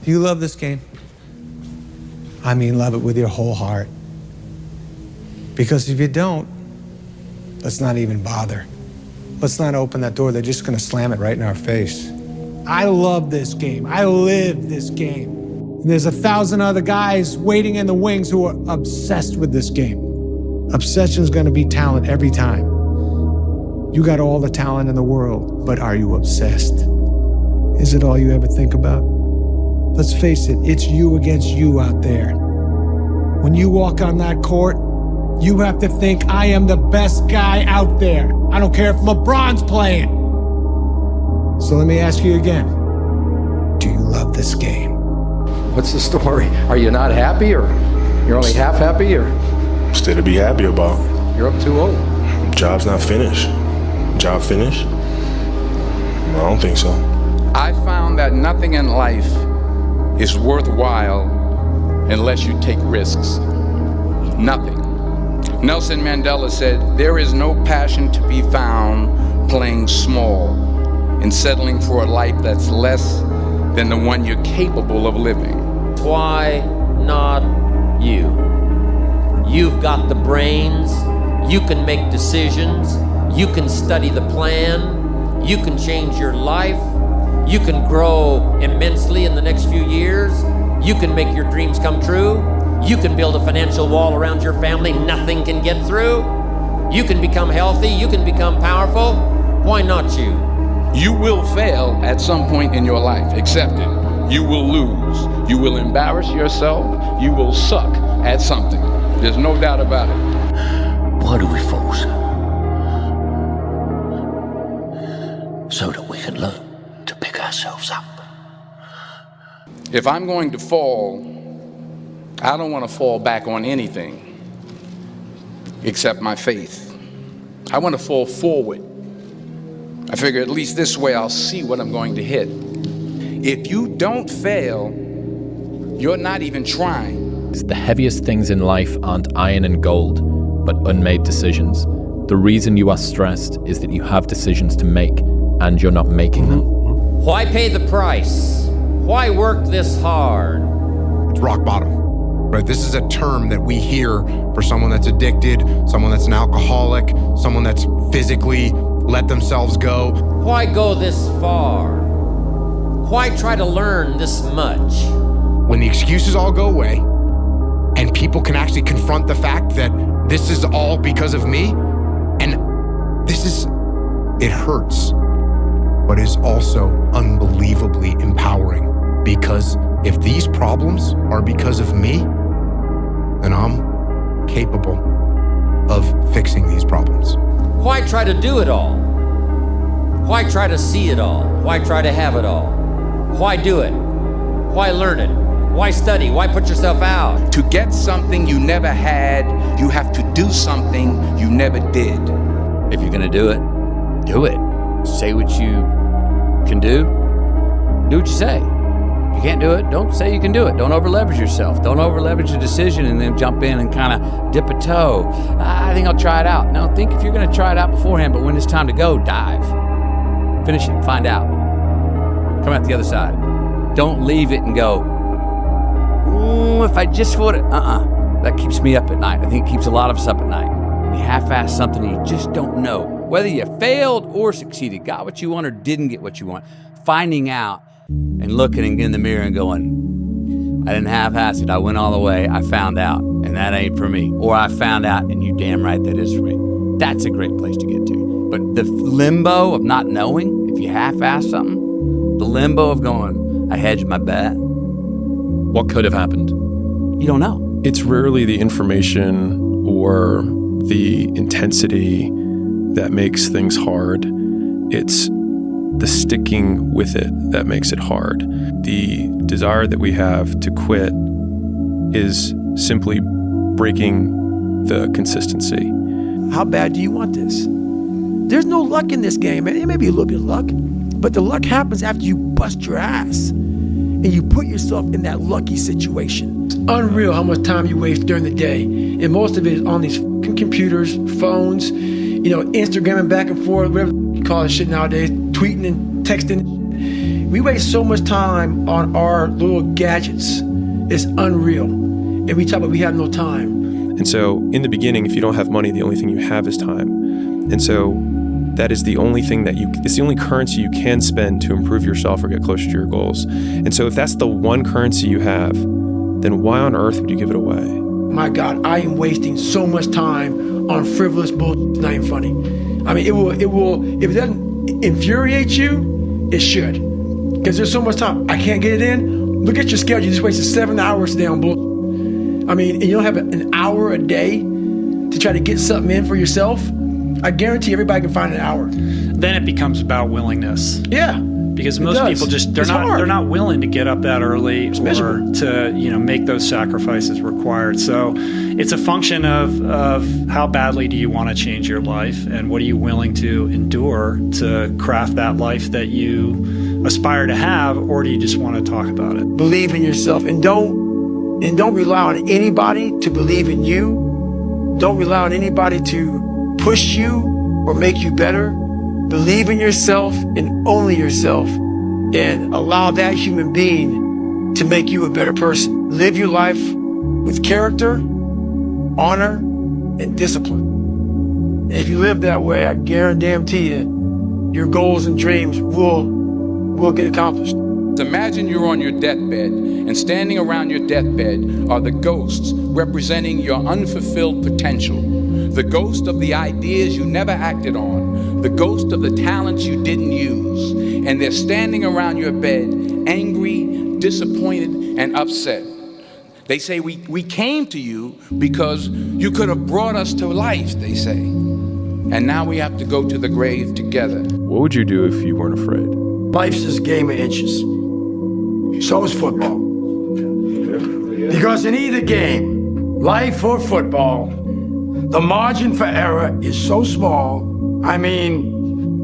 Do you love this game? I mean, love it with your whole heart. Because if you don't, let's not even bother. Let's not open that door. They're just gonna slam it right in our face. I love this game. I live this game. And there's 1,000 other guys waiting in the wings who are obsessed with this game. Obsession's gonna be talent every time. You got all the talent in the world, but are you obsessed? Is it all you ever think about? Let's face it, it's you against you out there. When you walk on that court, you have to think, I am the best guy out there. I don't care if LeBron's playing. So let me ask you again, do you love this game? What's the story? Are you not happy, or you're only half happy, or? Still to be happy about. You're up too old. Job's not finished. Job finished? No, I don't think so. I found that nothing in life is worthwhile unless you take risks. Nothing. Nelson Mandela said, there is no passion to be found playing small and settling for a life that's less than the one you're capable of living. Why not you? You've got the brains, you can make decisions, you can study the plan, you can change your life, you can grow immensely in the next few years, you can make your dreams come true, you can build a financial wall around your family nothing can get through, you can become healthy, you can become powerful. Why not you? You will fail at some point in your life, accept it. You will lose, you will embarrass yourself, you will suck at something. There's no doubt about it. Why do we fall, sir? So that we can learn to pick ourselves up. If I'm going to fall, I don't want to fall back on anything except my faith. I want to fall forward. I figure at least this way I'll see what I'm going to hit. If you don't fail, you're not even trying. The heaviest things in life aren't iron and gold, but unmade decisions. The reason you are stressed is that you have decisions to make and you're not making them. Why pay the price? Why work this hard? It's rock bottom, right? This is a term that we hear for someone that's addicted, someone that's an alcoholic, someone that's physically let themselves go. Why go this far? Why try to learn this much? When the excuses all go away and people can actually confront the fact that this is all because of me, and it hurts, but is also unbelievably empowering, because if these problems are because of me, then I'm capable of fixing these problems. Why try to do it all? Why try to see it all? Why try to have it all? Why do it? Why learn it? Why study? Why put yourself out? To get something you never had, you have to do something you never did. If you're gonna do it, do it. Say what you can do what you say. If you can't do it, don't say you can do it. Don't over leverage yourself. Don't over leverage a decision and then jump in and kind of dip a toe. I think I'll try it out. No, think if you're gonna try it out beforehand, but when it's time to go, dive. Finish it, find out. Come out the other side. Don't leave it and go, if I just would, that keeps me up at night. I think it keeps a lot of us up at night. When you half-ass something and you just don't know whether you failed or succeeded, got what you want or didn't get what you want. Finding out and looking in the mirror and going, I didn't half-ass it. I went all the way. I found out, and that ain't for me. Or I found out, and you damn right that is for me. That's a great place to get to. But the limbo of not knowing, if you half-ass something, the limbo of going, I hedged my bet. What could have happened? You don't know. It's rarely the information or the intensity that makes things hard. It's the sticking with it that makes it hard. The desire that we have to quit is simply breaking the consistency. How bad do you want this? There's no luck in this game, man. It may be a little bit of luck, but the luck happens after you bust your ass and you put yourself in that lucky situation. It's unreal how much time you waste during the day. And most of it is on these fucking computers, phones, Instagramming back and forth, whatever you call it shit nowadays, tweeting and texting. We waste so much time on our little gadgets. It's unreal. And we talk about we have no time. And so in the beginning, if you don't have money, the only thing you have is time. And so that is the only thing it's the only currency you can spend to improve yourself or get closer to your goals. And so if that's the one currency you have, then why on earth would you give it away? My God, I am wasting so much time on frivolous bullshit. It's not even funny. I mean, it will, if it doesn't infuriate you, it should. Because there's so much time. I can't get it in. Look at your schedule. You just wasted 7 hours today on bullshit. I mean, and you don't have an hour a day to try to get something in for yourself. I guarantee everybody can find an hour. Then it becomes about willingness. Yeah. Because most people they're not willing to get up that early or to make those sacrifices required. So it's a function of how badly do you want to change your life, and what are you willing to endure to craft that life that you aspire to have, or do you just want to talk about it? Believe in yourself, and don't rely on anybody to believe in you. Don't rely on anybody to push you or make you better. Believe in yourself and only yourself, and allow that human being to make you a better person. Live your life with character, honor, and discipline. And if you live that way, I guarantee you, your goals and dreams will get accomplished. Imagine you're on your deathbed, and standing around your deathbed are the ghosts representing your unfulfilled potential. The ghost of the ideas you never acted on, the ghost of the talents you didn't use. And they're standing around your bed, angry, disappointed, and upset. They say, we came to you because you could have brought us to life, they say. And now we have to go to the grave together. What would you do if you weren't afraid? Life's this game of inches. So is football. Because in either game, life or football, the margin for error is so small. I mean,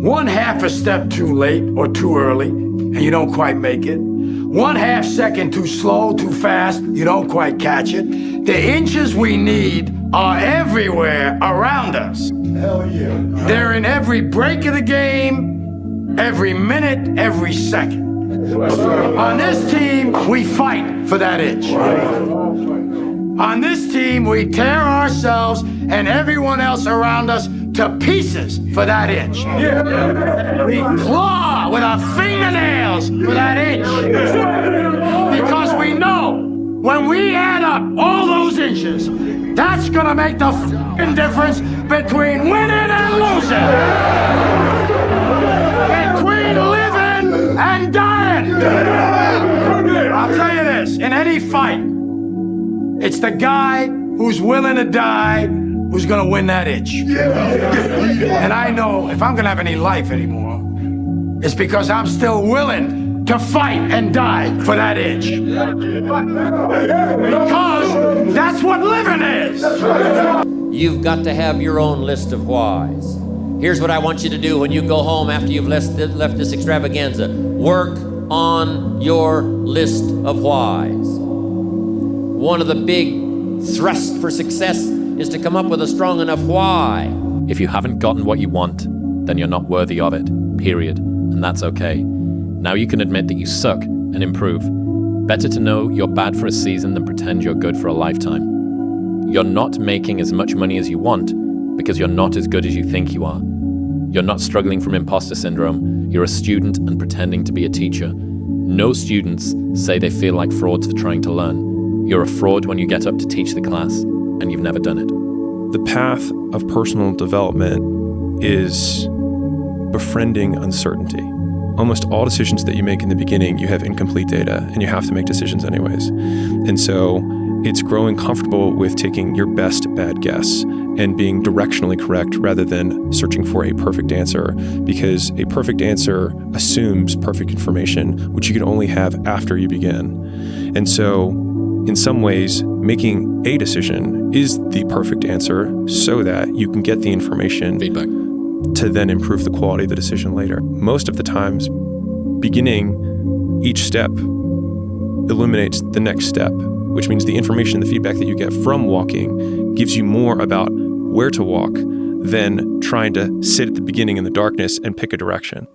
1/2 a step too late or too early, and you don't quite make it. 1/2 second too slow, too fast, you don't quite catch it. The inches we need are everywhere around us. Hell yeah. They're in every break of the game, every minute, every second. On this team, we fight for that inch. On this team, we tear ourselves and everyone else around us to pieces for that inch. We claw with our fingernails for that inch. Because we know when we add up all those inches, that's gonna make the f***ing difference between winning and losing. Between living and dying. I'll tell you this, in any fight, it's the guy who's willing to die who's gonna win that inch. And I know if I'm gonna have any life anymore, it's because I'm still willing to fight and die for that inch. Because that's what living is. You've got to have your own list of whys. Here's what I want you to do when you go home after you've left this extravaganza. Work on your list of whys. One of the big thrusts for success is to come up with a strong enough why. If you haven't gotten what you want, then you're not worthy of it, period. And that's okay. Now you can admit that you suck and improve. Better to know you're bad for a season than pretend you're good for a lifetime. You're not making as much money as you want because you're not as good as you think you are. You're not struggling from imposter syndrome. You're a student and pretending to be a teacher. No students say they feel like frauds for trying to learn. You're a fraud when you get up to teach the class, and you've never done it. The path of personal development is befriending uncertainty. Almost all decisions that you make in the beginning, you have incomplete data, and you have to make decisions anyways. And so it's growing comfortable with taking your best bad guess and being directionally correct rather than searching for a perfect answer, because a perfect answer assumes perfect information, which you can only have after you begin. And so in some ways, making a decision is the perfect answer so that you can get the information Feedback to then improve the quality of the decision later. Most of the times, beginning each step illuminates the next step, which means the information, the feedback that you get from walking gives you more about where to walk than trying to sit at the beginning in the darkness and pick a direction.